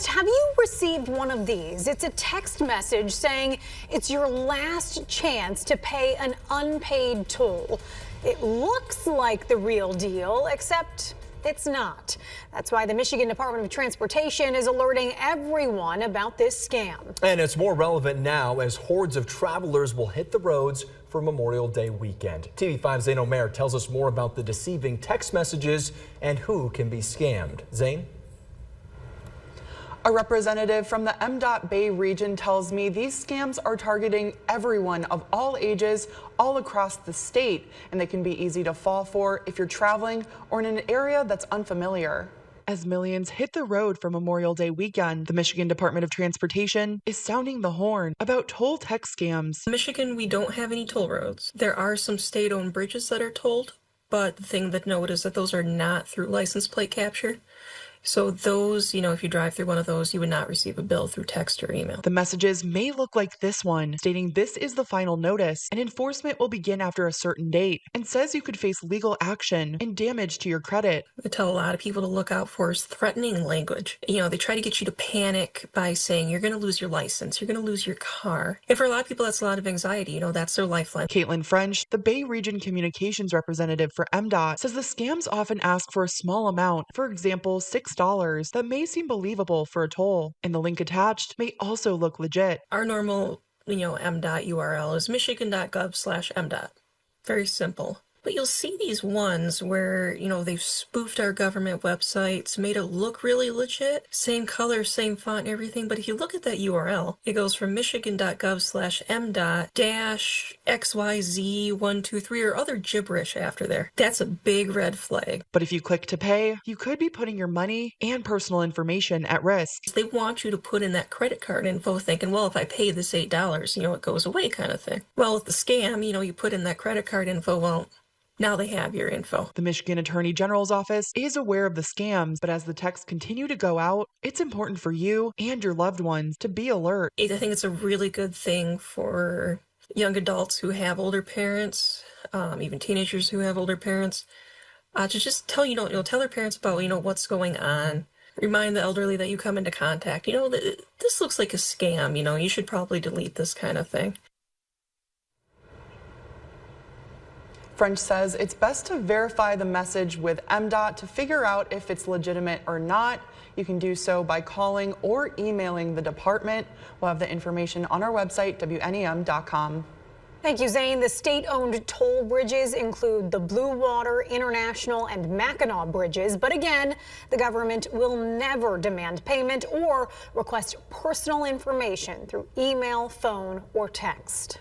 Next, have you received one of these? It's a text message saying it's your last chance to pay an unpaid toll. It looks like the real deal, except it's not. That's why the Michigan Department of Transportation is alerting everyone about this scam. And it's more relevant now as hordes of travelers will hit the roads for Memorial Day weekend. TV5's Zane Omer tells us more about the deceiving text messages and who can be scammed. Zane? A representative from the MDOT Bay region tells me these scams are targeting everyone of all ages all across the state, and they can be easy to fall for if you're traveling or in an area that's unfamiliar. As millions hit the road for Memorial Day weekend, the Michigan Department of Transportation is sounding the horn about toll text scams. In Michigan, we don't have any toll roads. There are some state-owned bridges that are tolled, but the thing to note is that those are not through license plate capture. So those, if you drive through one of those, you would not receive a bill through text or email. The messages may look like this one, stating this is the final notice and enforcement will begin after a certain date, and says you could face legal action and damage to your credit. I tell a lot of people to look out for is threatening language. They try to get you to panic by saying you're going to lose your license, you're going to lose your car. And for a lot of people, that's a lot of anxiety. That's their lifeline. Caitlin French, the Bay Region Communications representative for MDOT, says the scams often ask for a small amount, for example, $6, that may seem believable for a toll, and the link attached may also look legit. Our normal, MDOT URL is michigan.gov/MDOT. Very simple. But you'll see these ones where, they've spoofed our government websites, made it look really legit. Same color, same font and everything. But if you look at that URL, it goes from michigan.gov/MDOT-XYZ123 or other gibberish after there. That's a big red flag. But if you click to pay, you could be putting your money and personal information at risk. They want you to put in that credit card info thinking, well, if I pay this $8, it goes away kind of thing. Well, with the scam, you put in that credit card info, well, now they have your info. The Michigan Attorney General's office is aware of the scams, but as the texts continue to go out, it's important for you and your loved ones to be alert. I think it's a really good thing for young adults who have older parents, even teenagers who have older parents, to just tell tell their parents about what's going on. Remind the elderly that you come into contact. This looks like a scam. You should probably delete this kind of thing. French says it's best to verify the message with MDOT to figure out if it's legitimate or not. You can do so by calling or emailing the department. We'll have the information on our website, WNEM.com. Thank you, Zane. The state-owned toll bridges include the Blue Water, International, and Mackinac bridges. But again, the government will never demand payment or request personal information through email, phone, or text.